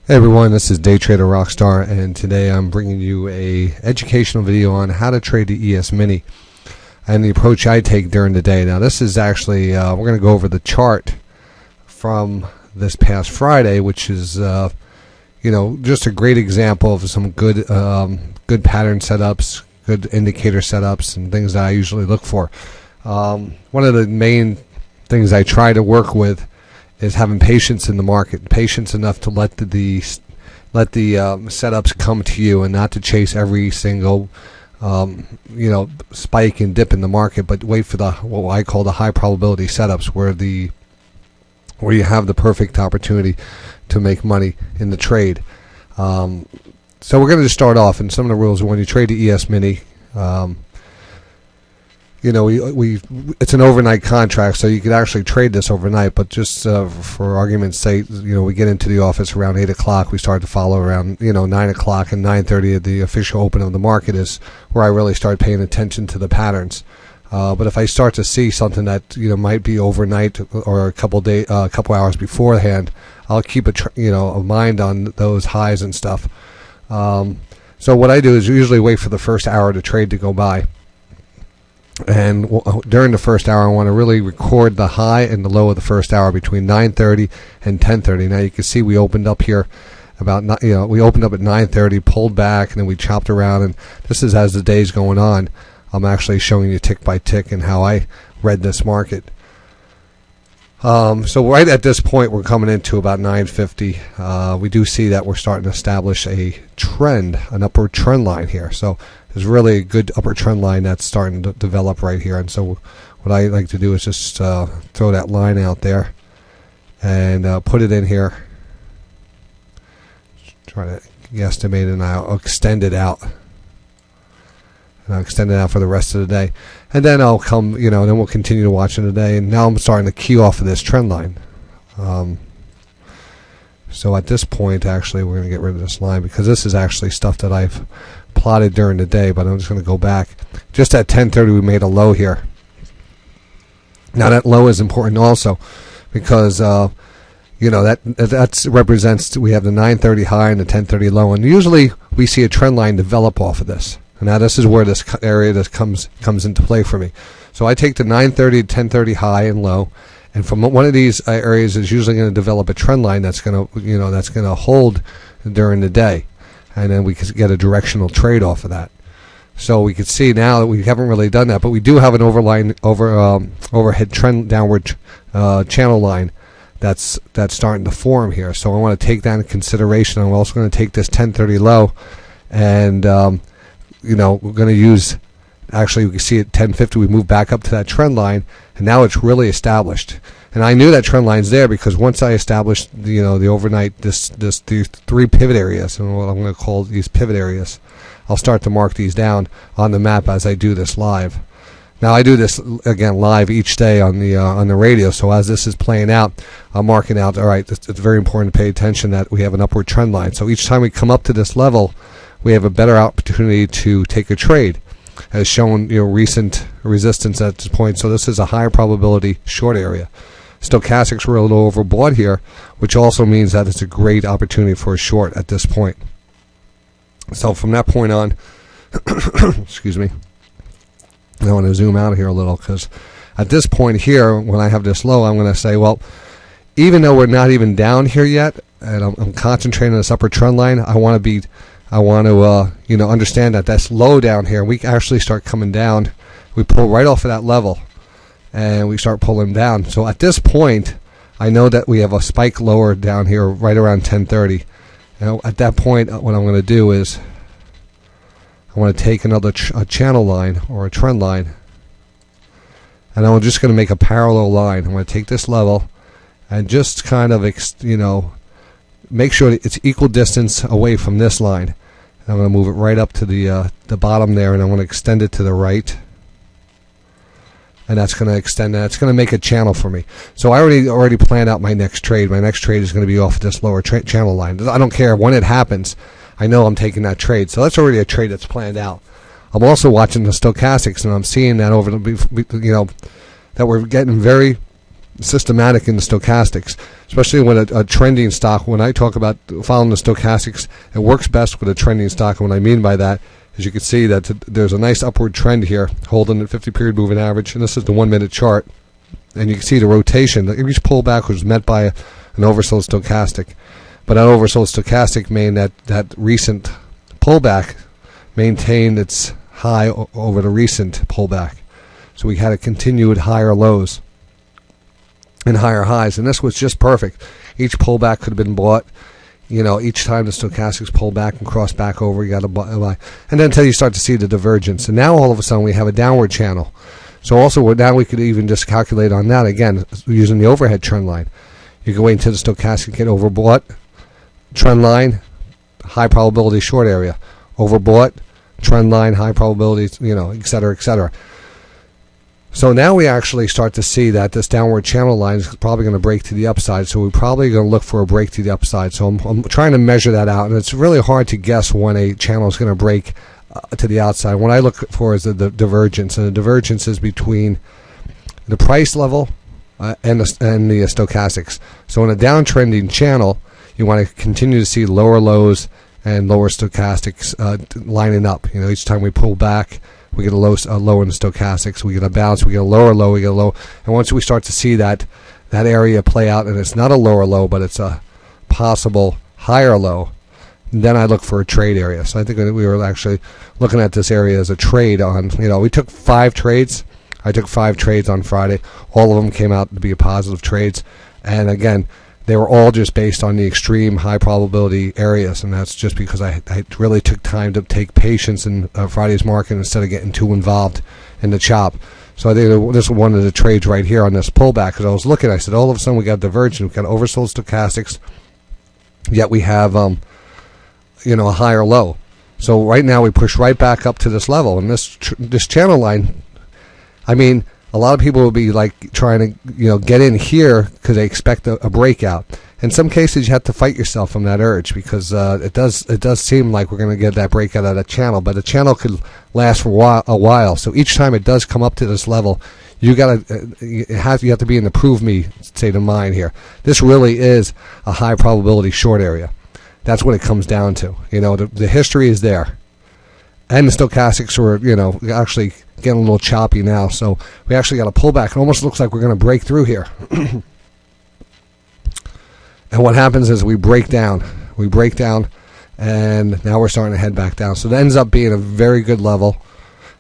Hey everyone, this is DayTraderRockStar, and today I'm bringing you a educational video on how to trade the Emini and the approach I take during the day. Now this is actually, we're going to go over the chart from this past Friday, which is, just a great example of some good pattern setups, good indicator setups, and things that I usually look for. One of the main things I try to work with is having patience in the market, patience enough to let the setups come to you, and not to chase every single spike and dip in the market, but wait for the what I call the high probability setups, where you have the perfect opportunity to make money in the trade. So we're going to just start off, and some of the rules when you trade the Emini. It's an overnight contract, so you could actually trade this overnight, but just for argument's sake, we get into the office around 8 o'clock. We start to follow around 9 o'clock, and 9:30 at the official open of the market is where I really start paying attention to the patterns. But if I start to see something that might be overnight or a couple hours beforehand, I'll keep a mind on those highs and stuff. So what I do is usually wait for the first hour of the trade to go by. And during the first hour, I want to really record the high and the low of the first hour between 9:30 and 10:30. Now you can see we opened up here we opened up at 9:30, pulled back, and then we chopped around. And this is as the day's going on. I'm actually showing you tick by tick and how I read this market. So right at this point, we're coming into about 9:50. We do see that we're starting to establish a trend, an upward trend line here. So there's really a good upper trend line that's starting to develop right here. And so what I like to do is just throw that line out there and put it in here. Try to guesstimate, and I'll extend it out. And I'll extend it out for the rest of the day. And then I'll come, then we'll continue to watch in the day. And now I'm starting to key off of this trend line. So at this point, actually, we're going to get rid of this line, because this is actually stuff that I've plotted during the day, but I'm just going to go back. Just at 10:30, we made a low here. Now that low is important also, because that represents, we have the 9:30 high and the 10:30 low, and usually we see a trend line develop off of this. And now this is where this area comes into play for me. So I take the 9:30 to 10:30 high and low, and from one of these areas is usually going to develop a trend line that's going to hold during the day, and then we can get a directional trade off of that. So we can see now that we haven't really done that, but we do have an overhead trend downward channel line that's starting to form here. So I want to take that into consideration. I'm also going to take this 10:30 low, and we're going to use, actually we can see at 10:50 we move back up to that trend line, and now it's really established. And I knew that trend line's there because once I established the overnight these three pivot areas, and what I'm going to call these pivot areas, I'll start to mark these down on the map as I do this live. Now I do this again live each day on the radio, so as this is playing out, I'm marking out, all right, it's very important to pay attention that we have an upward trend line. So each time we come up to this level, we have a better opportunity to take a trade, as shown recent resistance at this point. So this is a higher probability short area. Stochastics were a little overbought here, which also means that it's a great opportunity for a short at this point. So from that point on, excuse me, I want to zoom out of here a little, because at this point here, when I have this low, I'm going to say, well, even though we're not even down here yet, and I'm concentrating on this upper trend line, I want to understand that that's low down here. We actually start coming down. We pull right off of that level, and we start pulling down. So at this point, I know that we have a spike lower down here right around 10:30. Now at that point, what I'm going to do is I want to take another channel line or a trend line, and I'm just going to make a parallel line. I'm going to take this level and just kind of make sure that it's equal distance away from this line. And I'm going to move it right up to the bottom there, and I'm going to extend it to the right. And that's going to extend that. It's going to make a channel for me. So I already planned out my next trade. My next trade is going to be off this lower channel line. I don't care when it happens. I know I'm taking that trade. So that's already a trade that's planned out. I'm also watching the stochastics, and I'm seeing that that we're getting very systematic in the stochastics, especially when a trending stock. When I talk about following the stochastics, it works best with a trending stock. And what I mean by that is you can see that there's a nice upward trend here, holding the 50-period moving average, and this is the 1-minute chart. And you can see the rotation. Each pullback was met by an oversold stochastic, but that oversold stochastic mean that recent pullback maintained its high over the recent pullback. So we had a continued higher lows and higher highs, and this was just perfect. Each pullback could have been bought. Each time the stochastics pull back and cross back over, you got to buy. And then until you start to see the divergence. And now all of a sudden we have a downward channel. So also now we could even just calculate on that, again, using the overhead trend line. You can wait until the stochastic get overbought, trend line, high probability short area. Overbought, trend line, high probability, et cetera, et cetera. So now we actually start to see that this downward channel line is probably going to break to the upside. So we're probably going to look for a break to the upside. So I'm trying to measure that out, and it's really hard to guess when a channel is going to break to the outside. What I look for is the divergence, and the divergence is between the price level and the stochastics. So in a downtrending channel, you want to continue to see lower lows and lower stochastics lining up. Each time we pull back, we get a low in the stochastics, we get a bounce, we get a lower low, we get a low. And once we start to see that area play out, and it's not a lower low, but it's a possible higher low, then I look for a trade area. So I think we were actually looking at this area as a trade on, we took 5 trades. I took 5 trades on Friday. All of them came out to be positive trades. And again, they were all just based on the extreme high probability areas, and that's just because I really took time to take patience in Friday's market instead of getting too involved in the chop. So I think this was one of the trades right here on this pullback, because I was looking, I said, all of a sudden we got divergence, we got oversold stochastics, yet we have a higher low. So right now we push right back up to this level, and this channel line, a lot of people will be like trying to get in here because they expect a breakout. In some cases, you have to fight yourself from that urge, because it does seem like we're going to get that breakout of that channel, but the channel could last for a while. So each time it does come up to this level, you have to be in the prove me state of mind here. This really is a high probability short area. That's what it comes down to. The history is there, and the stochastics were actually getting a little choppy now, so we actually got a pullback. It almost looks like we're going to break through here. And what happens is we break down, and now we're starting to head back down. So it ends up being a very good level,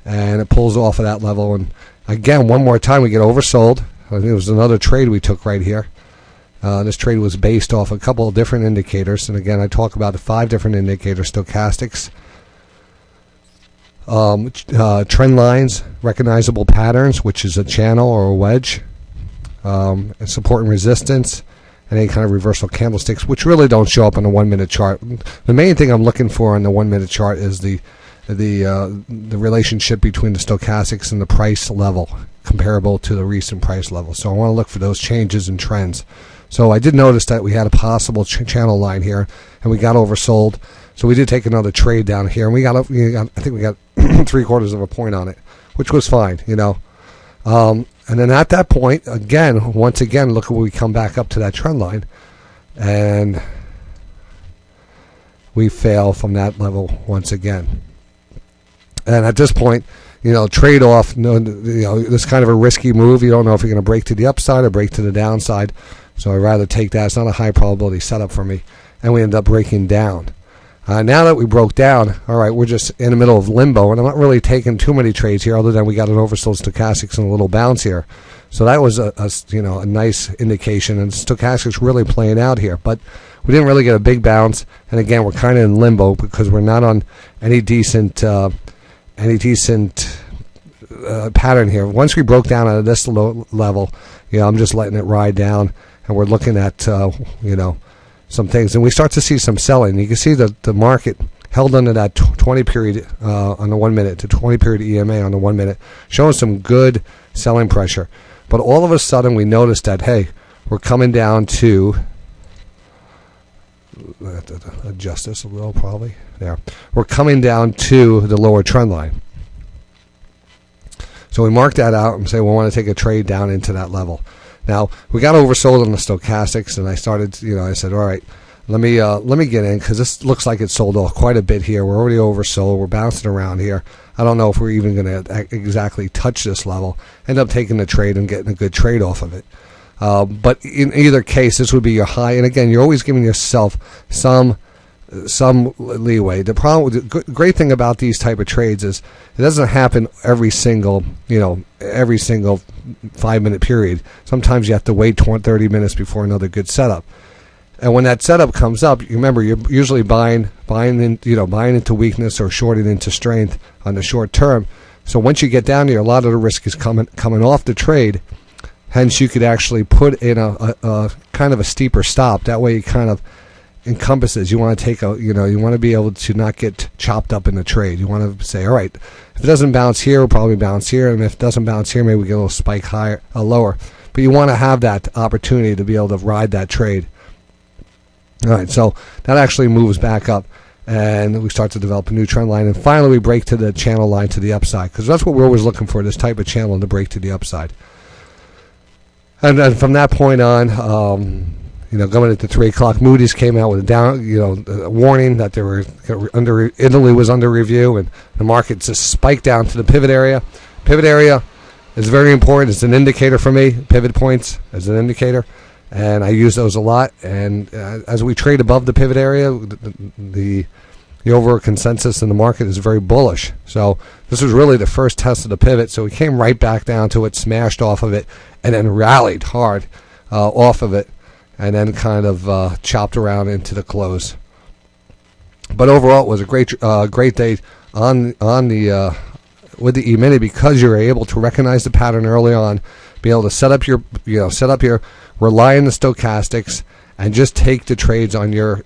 and it pulls off of that level. And again, one more time, we get oversold. I think it was another trade we took right here. This trade was based off a couple of different indicators, and again, I talk about the 5 different indicators: stochastics, trend lines, recognizable patterns, which is a channel or a wedge, support and resistance, and any kind of reversal candlesticks, which really don't show up on the 1-minute chart. The main thing I'm looking for on the 1-minute chart is the relationship between the stochastics and the price level, comparable to the recent price level. So I want to look for those changes and trends. So I did notice that we had a possible channel line here, and we got oversold. So we did take another trade down here, and I think we got 3/4 of a point on it, which was fine, And then at that point, once again, look at where we come back up to that trend line, and we fail from that level once again. And at this point, trade off. This kind of a risky move. You don't know if you're going to break to the upside or break to the downside. So I'd rather take that. It's not a high probability setup for me, and we end up breaking down. Now that we broke down, all right, we're just in the middle of limbo, and I'm not really taking too many trades here, other than we got an oversold stochastics and a little bounce here. So that was a nice indication, and stochastics really playing out here. But we didn't really get a big bounce, and again, we're kind of in limbo because we're not on any decent pattern here. Once we broke down out of this low level, I'm just letting it ride down, and we're looking at some things, and we start to see some selling. You can see that the market held under that 20 period on the 1 minute to 20 period EMA on the 1 minute, showing some good selling pressure. But all of a sudden we noticed that, hey, we're coming down to, I have to adjust this a little probably, there. We're coming down to the lower trend line. So we mark that out and say we want to take a trade down into that level. Now we got oversold on the stochastics, and I started, I said, all right, let me get in, because this looks like it's sold off quite a bit here. We're already oversold. We're bouncing around here. I don't know if we're even going to exactly touch this level. End up taking the trade and getting a good trade off of it. But in either case, this would be your high. And again, you're always giving yourself some leeway. The great thing about these type of trades is it doesn't happen every single 5-minute period. Sometimes you have to wait 30 minutes before another good setup. And when that setup comes up, you remember you're usually buying into weakness or shorting into strength on the short term. So once you get down here, a lot of the risk is coming off the trade. Hence, you could actually put in a kind of a steeper stop. That way, it kind of encompasses. You want to take you want to be able to not get chopped up in the trade. You want to say, all right, if it doesn't bounce here, we'll probably bounce here, and if it doesn't bounce here, maybe we get a little spike higher, lower. But you want to have that opportunity to be able to ride that trade. All right, so that actually moves back up, and we start to develop a new trend line, and finally we break to the channel line to the upside, because that's what we're always looking for, this type of channel to break to the upside. And then from that point on, going into 3 o'clock, Moody's came out with a warning that they were Italy was under review, and the market just spiked down to the pivot area. Pivot area is very important. It's an indicator for me. Pivot points as an indicator. And I use those a lot. And as we trade above the pivot area, the overall consensus in the market is very bullish. So this was really the first test of the pivot. So we came right back down to it, smashed off of it, and then rallied hard off of it, and then kind of chopped around into the close. But overall, it was a great day on the with the Emini, because you're able to recognize the pattern early on, be able to set up your rely on the stochastics, and just take the trades on your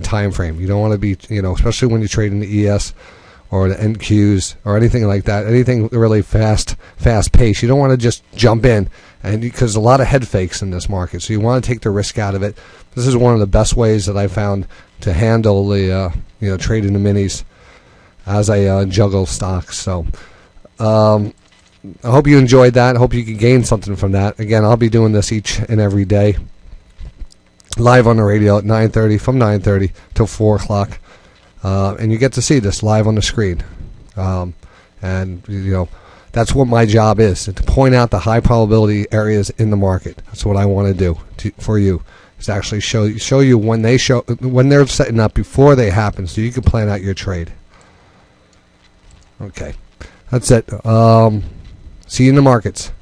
time frame. You don't want to be, especially when you trade in the ES or the NQs or anything like that, anything really fast pace. You don't want to just jump in, and because a lot of head fakes in this market, so you want to take the risk out of it. This is one of the best ways that I found to handle the trading the minis as I juggle stocks. So I hope you enjoyed that. I hope you could gain something from that. Again, I'll be doing this each and every day, live on the radio at 9:30, from 9:30 till 4 o'clock. And you get to see this live on the screen. And that's what my job is, to point out the high probability areas in the market. That's what I want to do for you, is actually show you when they're setting up before they happen, so you can plan out your trade. Okay, that's it. See you in the markets.